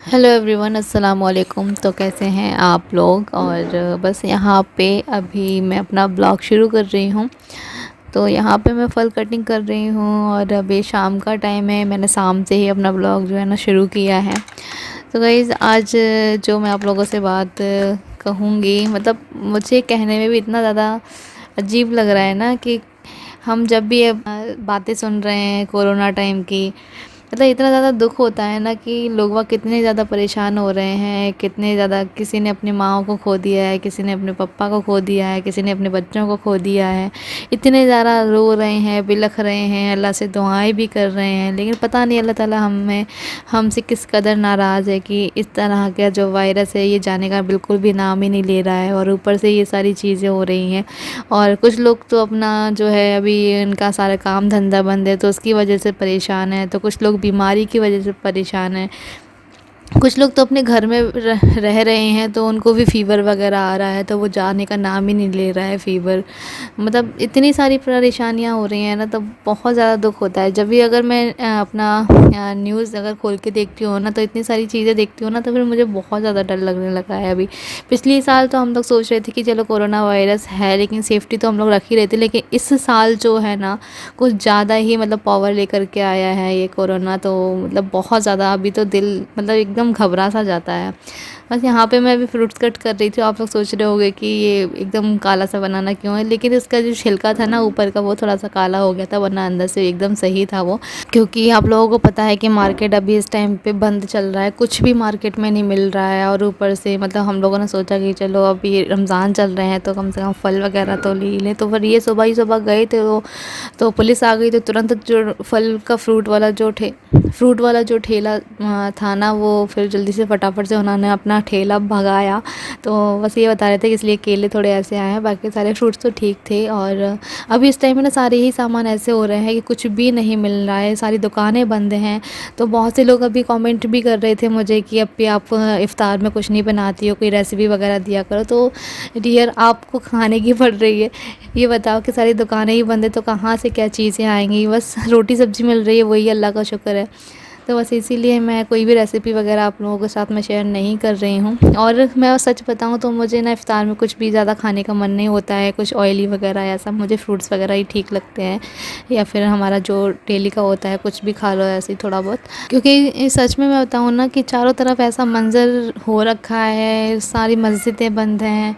Hello everyone, अस्सलाम वालेकुम। तो कैसे हैं आप लोग? और बस यहाँ पे अभी मैं अपना ब्लॉग शुरू कर रही हूँ। तो यहाँ पे मैं फ़ल कटिंग कर रही हूँ और अभी शाम का टाइम है। मैंने शाम से ही अपना ब्लॉग जो है ना शुरू किया है। तो गाइज़, आज जो मैं आप लोगों से बात कहूँगी, मतलब मुझे कहने में भी इतना ज़्यादा अजीब लग रहा है ना कि हम जब भी ये बातें सुन रहे हैं कोरोना टाइम की, मतलब इतना ज़्यादा दुख होता है ना कि लोग वहाँ कितने ज़्यादा परेशान हो रहे हैं, कितने ज़्यादा किसी ने अपनी माँओं को खो दिया है, किसी ने अपने पापा को खो दिया है, किसी ने अपने बच्चों को खो दिया है। इतने ज़्यादा रो रहे हैं, बिलख रहे हैं, अल्लाह से दुआएं भी कर रहे हैं, लेकिन पता नहीं अल्लाह ताला हमें हमसे किस कदर नाराज़ है कि इस तरह का जो वायरस है ये जाने का बिल्कुल भी नाम ही नहीं ले रहा है, और ऊपर से ये सारी चीज़ें हो रही हैं। और कुछ लोग तो अपना जो है अभी इनका सारा काम धंधा बंद है तो उसकी वजह से परेशान है, तो कुछ लोग बीमारी की वजह से परेशान हैं। कुछ लोग तो अपने घर में रह रहे हैं तो उनको भी फ़ीवर वगैरह आ रहा है, तो वो जाने का नाम ही नहीं ले रहा है फ़ीवर। मतलब इतनी सारी परेशानियाँ हो रही हैं ना, तो बहुत ज़्यादा दुख होता है। जब भी अगर मैं अपना न्यूज़ अगर खोल के देखती हूँ ना, तो इतनी सारी चीज़ें देखती हूँ ना, तो फिर मुझे बहुत ज़्यादा डर लगने लगा है अभी। पिछले साल तो हम लोग सोच रहे थे कि चलो कोरोना वायरस है, लेकिन सेफ्टी तो हम लोग रख ही रहे थे, लेकिन इस साल जो है ना कुछ ज़्यादा ही मतलब पावर लेकर के आया है ये कोरोना। तो मतलब बहुत ज़्यादा अभी तो दिल मतलब एकदम घबरा सा जाता है। बस यहाँ पे मैं अभी फ्रूट्स कट कर रही थी। आप लोग सोच रहे होंगे कि ये एकदम काला सा बनाना क्यों है, लेकिन इसका जो छिलका था ना ऊपर का वो थोड़ा सा काला हो गया था, वरना अंदर से एकदम सही था वो। क्योंकि आप लोगों को पता है कि मार्केट अभी इस टाइम पे बंद चल रहा है, कुछ भी मार्केट में नहीं मिल रहा है। और ऊपर से मतलब हम लोगों ने सोचा कि चलो अभी रमज़ान चल रहे हैं तो कम से कम फल वगैरह तो ले ही लें। तो फिर ये सुबह ही सुबह गए थे तो पुलिस आ गई, तो तुरंत जो फल का फ्रूट वाला जो ठेला था ना, वो फिर जल्दी से फटाफट से उन्होंने अपना ठेला भगाया। तो बस ये बता रहे थे कि इसलिए केले थोड़े ऐसे आए हैं, बाकी सारे फ्रूट्स तो ठीक थे। और अभी इस टाइम में ना सारे ही सामान ऐसे हो रहे हैं कि कुछ भी नहीं मिल रहा है, सारी दुकानें बंद हैं। तो बहुत से लोग अभी कमेंट भी कर रहे थे मुझे कि अब भी आप इफ्तार में कुछ नहीं बनाती हो, कोई रेसिपी वगैरह दिया करो। तो डियर, आपको खाने की पड़ रही है, ये बताओ कि सारी दुकानें ही बंद है तो कहाँ से क्या चीज़ें आएँगी? बस रोटी सब्ज़ी मिल रही है, वही अल्लाह का शुक्र है। तो बस इसीलिए मैं कोई भी रेसिपी वगैरह आप लोगों के साथ में शेयर नहीं कर रही हूँ। और मैं सच बताऊँ तो मुझे ना इफ्तार में कुछ भी ज़्यादा खाने का मन नहीं होता है, कुछ ऑयली वगैरह ऐसा। मुझे फ्रूट्स वगैरह ही ठीक लगते हैं, या फिर हमारा जो डेली का होता है कुछ भी खा लो ऐसे ही थोड़ा बहुत। क्योंकि सच में मैं बताऊँ ना कि चारों तरफ ऐसा मंज़र हो रखा है, सारी मस्जिदें बंद हैं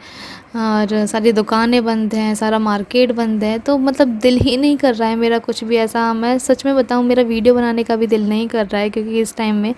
और सारी दुकानें बंद हैं, सारा मार्केट बंद है। तो मतलब दिल ही नहीं कर रहा है मेरा कुछ भी ऐसा। मैं सच में बताऊँ, मेरा वीडियो बनाने का भी दिल नहीं कर रहा है क्योंकि इस टाइम में,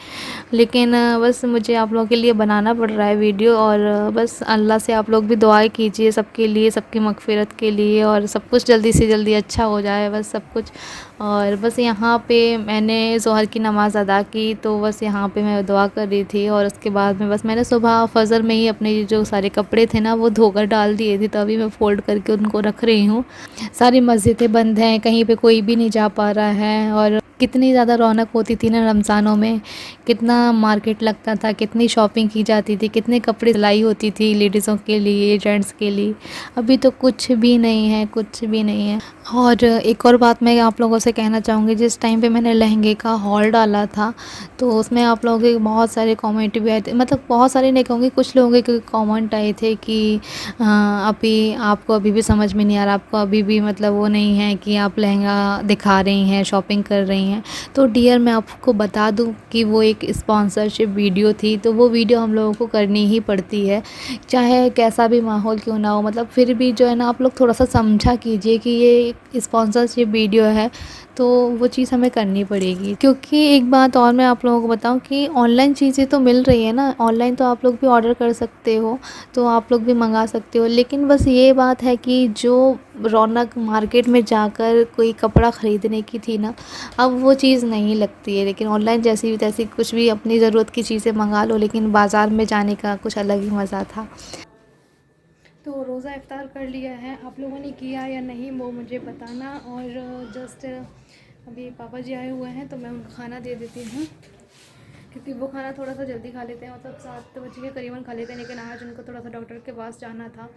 लेकिन बस मुझे आप लोगों के लिए बनाना पड़ रहा है वीडियो। और बस अल्लाह से आप लोग भी दुआएं कीजिए सबके लिए, सबकी मगफ़िरत के लिए, और सब कुछ जल्दी से जल्दी अच्छा हो जाए बस सब कुछ। और बस यहाँ पे मैंने ज़ोहर की नमाज़ अदा की, तो बस यहाँ पे मैं दुआ कर रही थी। और उसके बाद में बस मैंने सुबह फ़जर में ही अपने जो सारे कपड़े थे ना वो धोकर डाल दिए थे, तो अभी मैं फ़ोल्ड करके उनको रख रही हूँ। सारी मस्जिदें बंद हैं, कहीं पे कोई भी नहीं जा पा रहा है। और कितनी ज़्यादा रौनक होती थी ना रमज़ानों में, कितना मार्केट लगता था, कितनी शॉपिंग की जाती थी, कितने कपड़े सिलाई होती थी लेडीज़ों के लिए, जेंट्स के लिए। अभी तो कुछ भी नहीं है, कुछ भी नहीं है। और एक और बात मैं आप लोगों से कहना चाहूँगी, जिस टाइम पे मैंने लहंगे का हॉल डाला था तो उसमें आप लोगों के बहुत सारे कमेंट भी आए थे। मतलब बहुत सारे नहीं कहूँगी, कुछ लोगों के कमेंट आए थे कि अभी आपको अभी भी समझ में नहीं आ रहा, आपको अभी भी मतलब वो नहीं है कि आप लहंगा दिखा रही हैं, शॉपिंग कर रही हैं। तो डियर, मैं आपको बता दूं कि वो एक स्पॉन्सरशिप वीडियो थी, तो वो वीडियो हम लोगों को करनी ही पड़ती है, चाहे कैसा भी माहौल क्यों ना हो। मतलब फिर भी जो है ना, आप लोग थोड़ा सा समझा कीजिए कि ये स्पॉन्सरशिप वीडियो है, तो वो चीज़ हमें करनी पड़ेगी। क्योंकि एक बात और मैं आप लोगों को बताऊं कि ऑनलाइन चीज़ें तो मिल रही है ना, ऑनलाइन तो आप लोग भी ऑर्डर कर सकते हो, तो आप लोग भी मंगा सकते हो। लेकिन बस ये बात है कि जो रौनक मार्केट में जाकर कोई कपड़ा ख़रीदने की थी ना, अब वो चीज़ नहीं लगती है। लेकिन ऑनलाइन जैसी भी तैसी कुछ भी अपनी ज़रूरत की चीज़ें मंगा लो, लेकिन बाज़ार में जाने का कुछ अलग ही मज़ा था। तो रोज़ा इफ़्तार कर लिया है, आप लोगों ने किया या नहीं वो मुझे बताना। और जस्ट अभी पापा जी आए हुए हैं तो मैं उनको खाना दे देती हूँ, क्योंकि वो खाना थोड़ा सा जल्दी खा लेते हैं, मतलब 7 बजे के करीबन खा लेते हैं, लेकिन आज उनको थोड़ा सा डॉक्टर के पास जाना था।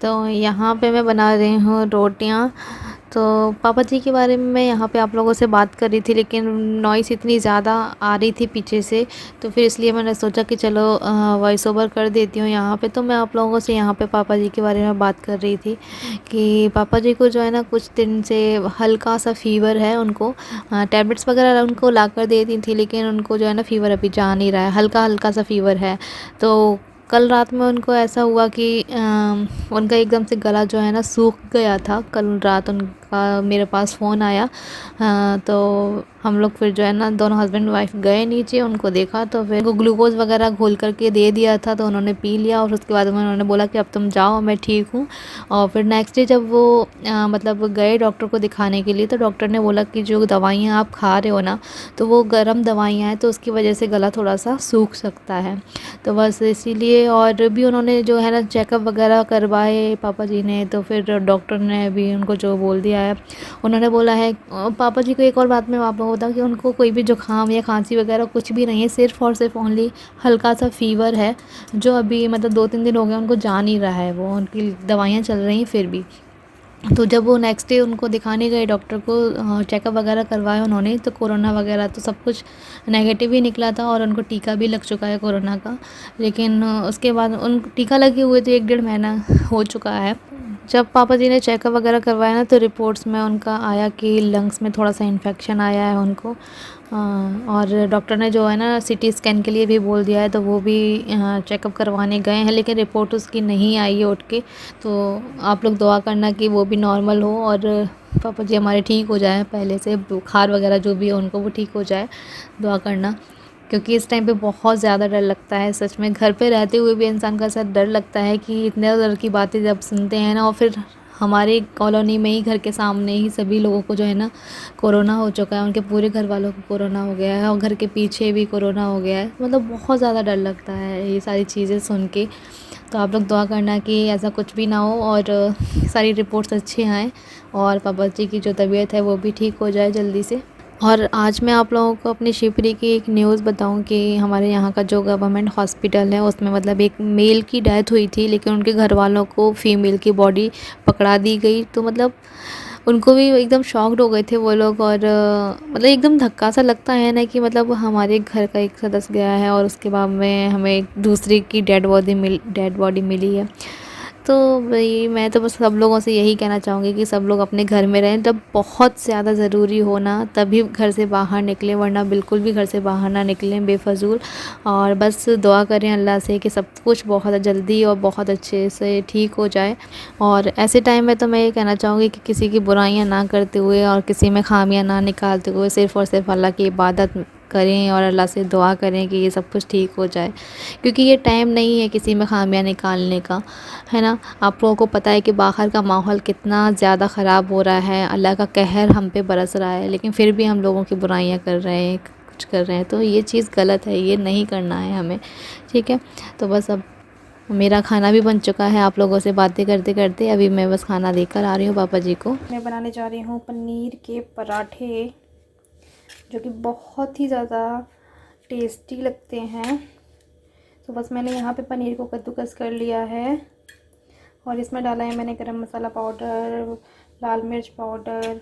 तो यहाँ पे मैं बना रही हूँ रोटियाँ। तो पापा जी के बारे में मैं यहाँ पे आप लोगों से बात कर रही थी, लेकिन नॉइस इतनी ज़्यादा आ रही थी पीछे से, तो फिर इसलिए मैंने सोचा कि चलो वॉइस ओवर कर देती हूँ यहाँ पे। तो मैं आप लोगों से यहाँ पे पापा जी के बारे में बात कर रही थी कि पापा जी को जो है ना कुछ दिन से हल्का सा फ़ीवर है उनको। टैबलेट्स वगैरह उनको ला कर दे दी थी, लेकिन उनको जो है ना फ़ीवर अभी जा नहीं रहा है, हल्का हल्का सा फ़ीवर है। तो कल रात में उनको ऐसा हुआ कि उनका एकदम से गला जो है ना सूख गया था। कल रात उनका मेरे पास फ़ोन आया। तो हम लोग फिर जो है ना दोनों हस्बैंड वाइफ गए नीचे, उनको देखा तो फिर उनको ग्लूकोज़ वगैरह घोल करके दे दिया था, तो उन्होंने पी लिया। और उसके बाद में उन्होंने बोला कि अब तुम जाओ, मैं ठीक हूँ। और फिर नेक्स्ट डे जब वो मतलब गए डॉक्टर को दिखाने के लिए, तो डॉक्टर ने बोला कि जो दवाइयाँ आप खा रहे हो ना, तो वो गर्म दवाइयाँ हैं, तो उसकी वजह से गला थोड़ा सा सूख सकता है। तो बस इसीलिए, और भी उन्होंने जो है ना चेकअप वगैरह करवाए पापा जी ने, तो फिर डॉक्टर ने भी उनको जो बोल दिया है, उन्होंने बोला है पापा जी को एक और बात मैं आप लोगों को बताऊँ कि उनको कोई भी जुकाम या खांसी वगैरह कुछ भी नहीं है, सिर्फ़ और सिर्फ ओनली हल्का सा फ़ीवर है, जो अभी मतलब 2-3 दिन हो गए उनको जा नहीं रहा है, वो उनकी दवाइयाँ चल रही हैं फिर भी। तो जब वो नेक्स्ट डे उनको दिखाने गए डॉक्टर को, चेकअप वगैरह करवाया उन्होंने, तो कोरोना वगैरह तो सब कुछ नेगेटिव ही निकला था, और उनको टीका भी लग चुका है कोरोना का। लेकिन उसके बाद उन टीका लगे हुए तो 1 डेढ़ महीना हो चुका है। जब पापा जी ने चेकअप वगैरह करवाया ना, तो रिपोर्ट्स में उनका आया कि लंग्स में थोड़ा सा इन्फेक्शन आया है उनको। और डॉक्टर ने जो है ना सीटी स्कैन के लिए भी बोल दिया है, तो वो भी चेकअप करवाने गए हैं, लेकिन रिपोर्ट उसकी नहीं आई है उठ के। तो आप लोग दुआ करना कि वो भी नॉर्मल हो और पापा जी हमारे ठीक हो जाएं, पहले से बुखार वगैरह जो भी है उनको वो ठीक हो जाए, दुआ करना। क्योंकि इस टाइम पे बहुत ज़्यादा डर लगता है सच में, घर पे रहते हुए भी इंसान का साथ डर लगता है कि इतने डर की बातें जब सुनते हैं ना, और फिर हमारे कॉलोनी में ही घर के सामने ही सभी लोगों को जो है ना कोरोना हो चुका है, उनके पूरे घर वालों को कोरोना हो गया है, और घर के पीछे भी कोरोना हो गया है। मतलब बहुत ज़्यादा डर लगता है ये सारी चीज़ें सुन के। तो आप लोग दुआ करना कि ऐसा कुछ भी ना हो, और सारी रिपोर्ट्स अच्छी आएँ, और पापा जी की जो तबीयत है वो भी ठीक हो जाए जल्दी से। और आज मैं आप लोगों को अपनी शिवपुरी की एक न्यूज़ बताऊं कि हमारे यहाँ का जो गवर्नमेंट हॉस्पिटल है उसमें मतलब एक मेल की डेथ हुई थी, लेकिन उनके घर वालों को फीमेल की बॉडी पकड़ा दी गई। तो मतलब उनको भी एकदम शॉक्ड हो गए थे वो लोग, और मतलब एकदम धक्का सा लगता है ना कि मतलब हमारे घर का एक सदस्य गया है और उसके बाद में हमें एक दूसरे की डेड बॉडी मिली है। तो वही मैं तो बस सब लोगों से यही कहना चाहूँगी कि सब लोग अपने घर में रहें, जब बहुत ज़्यादा ज़रूरी हो ना तभी घर से बाहर निकलें, वरना बिल्कुल भी घर से बाहर ना निकलें बेफजूल। और बस दुआ करें अल्लाह से कि सब कुछ बहुत जल्दी और बहुत अच्छे से ठीक हो जाए। और ऐसे टाइम में तो मैं ये कहना चाहूँगी कि किसी की बुराइयाँ ना करते हुए और किसी में खामियां ना निकालते हुए सिर्फ़ और सिर्फ अल्लाह की इबादत करें, और अल्लाह से दुआ करें कि ये सब कुछ ठीक हो जाए। क्योंकि ये टाइम नहीं है किसी में खामियां निकालने का, है ना। आप लोगों को पता है कि बाहर का माहौल कितना ज़्यादा ख़राब हो रहा है, अल्लाह का कहर हम पे बरस रहा है, लेकिन फिर भी हम लोगों की बुराइयां कर रहे हैं, कुछ कर रहे हैं। तो ये चीज़ गलत है, ये नहीं करना है हमें, ठीक है। तो बस अब मेरा खाना भी बन चुका है, आप लोगों से बातें करते करते अभी मैं बस खाना लेकर आ रही हूँ पापा जी को। मैं बनाने जा रही हूँ पनीर के पराठे, जो कि बहुत ही ज़्यादा टेस्टी लगते हैं। तो बस मैंने यहाँ पे पनीर को कद्दूकस कर लिया है, और इसमें डाला है मैंने गरम मसाला पाउडर, लाल मिर्च पाउडर,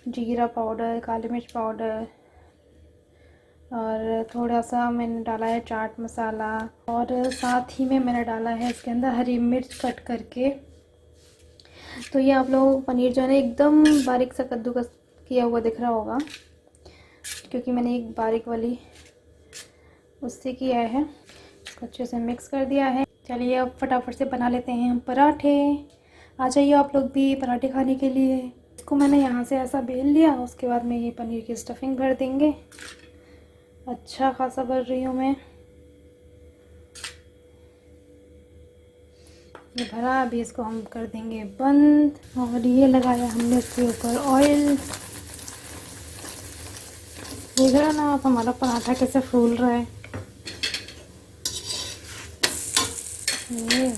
जीरा पाउडर, काली मिर्च पाउडर, और थोड़ा सा मैंने डाला है चाट मसाला, और साथ ही में मैंने डाला है इसके अंदर हरी मिर्च कट करके। तो ये आप लोग पनीर जो है ना एकदम बारीक सा कद्दूकस किया हुआ दिख रहा होगा, क्योंकि मैंने एक बारीक वाली उससे किया है। इसको अच्छे से मिक्स कर दिया है। चलिए अब फटाफट से बना लेते हैं हम पराठे। आ जाइए आप लोग भी पराठे खाने के लिए। इसको मैंने यहाँ से ऐसा बेल लिया, उसके बाद में ये पनीर की स्टफिंग भर देंगे। अच्छा खासा भर रही हूँ मैं। ये भरा, अभी इसको हम कर देंगे बंद। और ये लगाया हमने इसके ऊपर ऑयल। देख रहे हो ना आप हमारा पराठा कैसे फूल रहा है। ये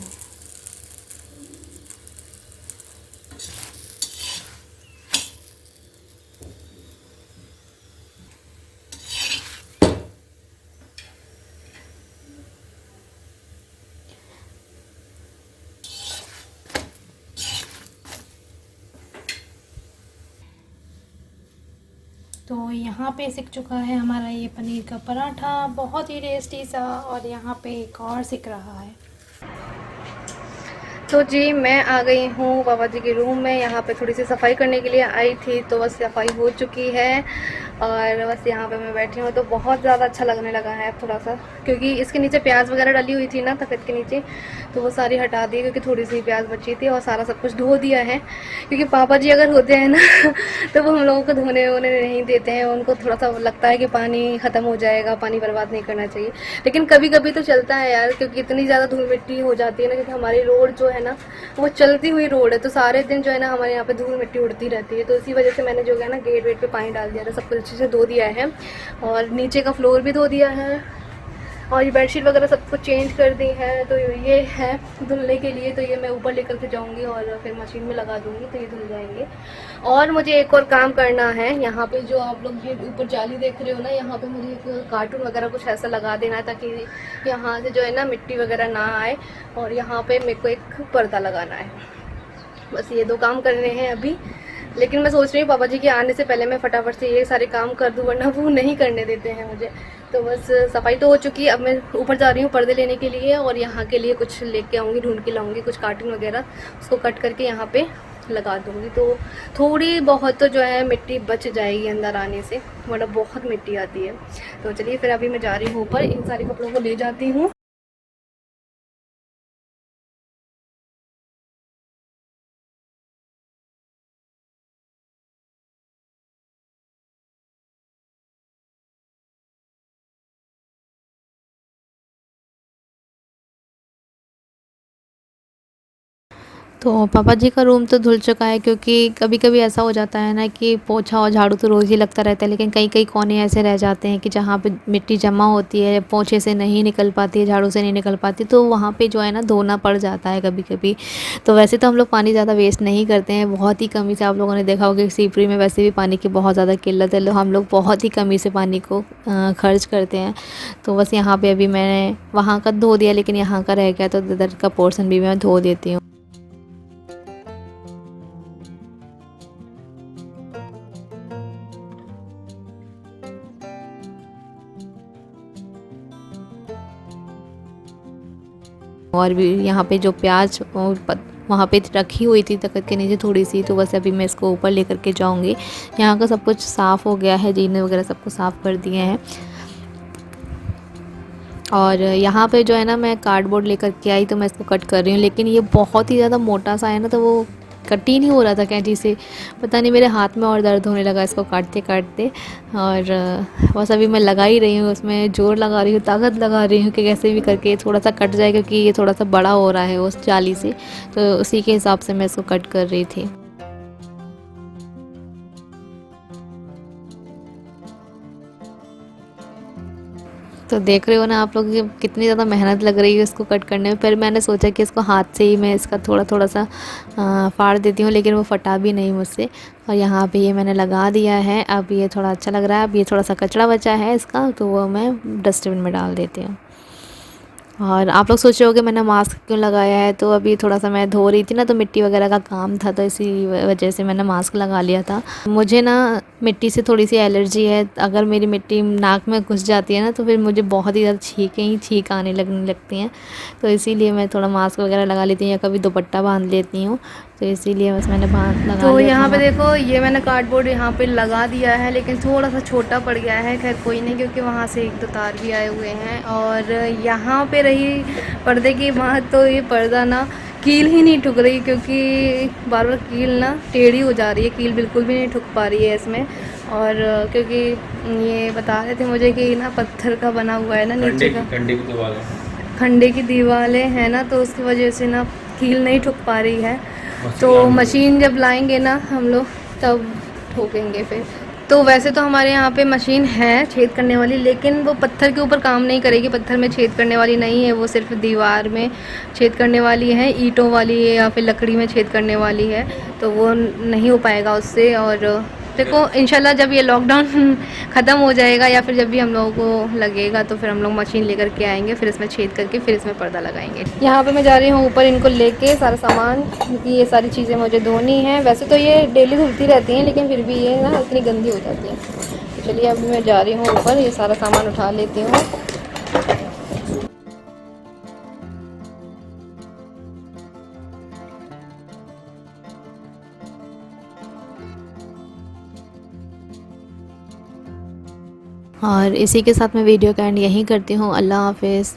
तो यहाँ पे सिक चुका है हमारा ये पनीर का पराठा, बहुत ही टेस्टी सा। और यहाँ पे एक और सिक रहा है। तो जी मैं आ गई हूँ बाबा जी के रूम में। यहाँ पे थोड़ी सी सफाई करने के लिए आई थी, तो बस सफाई हो चुकी है और बस यहाँ पे मैं बैठी हूँ। तो बहुत ज़्यादा अच्छा लगने लगा है थोड़ा सा, क्योंकि इसके नीचे प्याज वगैरह डली हुई थी ना तखत के नीचे, तो वो सारी हटा दी क्योंकि थोड़ी सी प्याज बची थी। और सारा सब कुछ धो दिया है, क्योंकि पापा जी अगर होते हैं ना तो वो हम लोगों को धोने वोने नहीं देते हैं। उनको थोड़ा सा लगता है कि पानी ख़त्म हो जाएगा, पानी बर्बाद नहीं करना चाहिए। लेकिन कभी कभी तो चलता है यार, क्योंकि इतनी ज़्यादा धूल मिट्टी हो जाती है ना, क्योंकि हमारी रोड जो है ना वो चलती हुई रोड है, तो सारे दिन जो है ना हमारे यहाँ पे धूल मिट्टी उड़ती रहती है। तो इसी वजह से मैंने जो है ना गेट वेट पे पानी डाल दिया था, सब कुछ अच्छे से धो दिया है और नीचे का फ्लोर भी धो दिया है और ये बेडशीट वगैरह सब कुछ चेंज कर दी है। तो ये है धुलने के लिए, तो ये मैं ऊपर लेकर के जाऊंगी और फिर मशीन में लगा दूंगी, तो ये धुल जाएंगे। और मुझे एक और काम करना है, यहाँ पे जो आप लोग ये ऊपर जाली देख रहे हो ना, यहाँ पे मुझे एक कार्टून वगैरह कुछ ऐसा लगा देना है ताकि यहाँ से जो है ना मिट्टी वगैरह ना आए। और यहाँ पे मेरे को एक पर्दा लगाना है। बस ये 2 काम करने हैं अभी। लेकिन मैं सोच रही हूँ पापा जी के आने से पहले मैं फटाफट से ये सारे काम कर दूँ, वरना वो नहीं करने देते हैं मुझे। तो बस सफाई तो हो चुकी है, अब मैं ऊपर जा रही हूँ पर्दे लेने के लिए और यहाँ के लिए कुछ लेके आऊँगी, ढूंढ के लाऊँगी कुछ कार्टून वगैरह, उसको कट करके यहाँ पे लगा दूँगी। तो थोड़ी बहुत तो जो है मिट्टी बच जाएगी अंदर आने से, वरना बहुत मिट्टी आती है। तो चलिए फिर अभी मैं जा रही हूँ ऊपर, इन सारे कपड़ों को ले जाती हूँ। तो पापा जी का रूम तो धुल चुका है, क्योंकि कभी कभी ऐसा हो जाता है ना कि पोछा और झाड़ू तो रोज़ ही लगता रहता है, लेकिन कई कई कोने ऐसे रह जाते हैं कि जहाँ पे मिट्टी जमा होती है, पोछे से नहीं निकल पाती है, झाड़ू से नहीं निकल पाती, तो वहाँ पे जो है ना धोना पड़ जाता है कभी कभी। तो वैसे तो हम लोग पानी ज़्यादा वेस्ट नहीं करते हैं, बहुत ही कमी से। आप लोगों ने देखा होगा कि सीपरी में वैसे भी पानी की बहुत ज़्यादा किल्लत है, हम लोग बहुत ही कमी से पानी को खर्च करते हैं। तो बस यहाँ पर अभी मैंने वहाँ का धो दिया, लेकिन यहाँ का रह गया तो इधर का पोर्सन भी मैं धो देती हूँ। और भी यहाँ पे जो प्याज और वहाँ पे रखी हुई थी तखत के नीचे थोड़ी सी, तो बस अभी मैं इसको ऊपर लेकर के जाऊँगी। यहाँ का सब कुछ साफ़ हो गया है, जीने वगैरह सबको साफ़ कर दिए हैं। और यहाँ पे जो है ना मैं कार्डबोर्ड लेकर के आई, तो मैं इसको कट कर रही हूँ, लेकिन ये बहुत ही ज़्यादा मोटा सा है ना, तो वो कट ही नहीं हो रहा था कैंची से। पता नहीं मेरे हाथ में और दर्द होने लगा इसको काटते काटते। और बस अभी मैं लगा ही रही हूँ, उसमें ज़ोर लगा रही हूँ, ताकत लगा रही हूँ कि कैसे भी करके थोड़ा सा कट जाए, क्योंकि ये थोड़ा सा बड़ा हो रहा है उस जाली से, तो उसी के हिसाब से मैं इसको कट कर रही थी। तो देख रहे हो ना आप लोग कि कितनी ज़्यादा मेहनत लग रही है इसको कट करने में। फिर मैंने सोचा कि इसको हाथ से ही मैं इसका थोड़ा थोड़ा सा फाड़ देती हूँ, लेकिन वो फटा भी नहीं मुझसे। और यहाँ पे ये मैंने लगा दिया है। अब ये थोड़ा अच्छा लग रहा है। अब ये थोड़ा सा कचरा बचा है इसका, तो वो मैं डस्टबिन में डाल देती हूँ। और आप लोग सोच रहे हो कि मैंने मास्क क्यों लगाया है, तो अभी थोड़ा सा मैं धो रही थी ना, तो मिट्टी वगैरह का काम था, तो इसी वजह से मैंने मास्क लगा लिया था। मुझे ना मिट्टी से थोड़ी सी एलर्जी है, अगर मेरी मिट्टी नाक में घुस जाती है ना, तो फिर मुझे बहुत ही ज़्यादा छींक आने लगने लगती हैं। तो इसीलिए मैं थोड़ा मास्क वगैरह लगा लेती हूँ या कभी दुपट्टा बांध लेती हूँ, तो इसीलिए बस मैंने लगा तो लिया यहाँ था। पे देखो, ये मैंने कार्डबोर्ड यहाँ पे लगा दिया है, लेकिन थोड़ा सा छोटा पड़ गया है। खैर कोई नहीं, क्योंकि वहाँ से 1-2 तार भी आए हुए हैं। और यहाँ पे रही पर्दे की बात, तो ये पर्दा ना कील ही नहीं ठुक रही, क्योंकि बार बार कील ना टेढ़ी हो जा रही है, कील बिल्कुल भी नहीं ठुक पा रही है इसमें। और क्योंकि ये बता रहे थे मुझे कि ना पत्थर का बना हुआ है ना नीचे का, खंडे की दीवारें हैं ना, तो उसकी वजह से ना कील नहीं ठुक पा रही है। तो मशीन जब लाएंगे ना हम लोग, तब ठोकेंगे फिर। तो वैसे तो हमारे यहाँ पे मशीन है छेद करने वाली, लेकिन वो पत्थर के ऊपर काम नहीं करेगी, पत्थर में छेद करने वाली नहीं है, वो सिर्फ दीवार में छेद करने वाली है, ईंटों वाली है या फिर लकड़ी में छेद करने वाली है, तो वो नहीं हो पाएगा उससे। और देखो इंशाल्लाह जब ये लॉकडाउन ख़त्म हो जाएगा या फिर जब भी हम लोगों को लगेगा, तो फिर हम लोग मशीन लेकर के आएंगे, फिर इसमें छेद करके फिर इसमें पर्दा लगाएंगे। यहाँ पे मैं जा रही हूँ ऊपर इनको लेके सारा सामान, क्योंकि ये सारी चीज़ें मुझे धोनी है। वैसे तो ये डेली धुलती रहती हैं, लेकिन फिर भी ये ना इतनी गंदी हो जाती है। चलिए अभी मैं जा रही हूँ ऊपर, ये सारा सामान उठा लेती हूँ। और इसी के साथ मैं वीडियो का एंड यहीं करती हूँ। अल्लाह हाफ़िज़।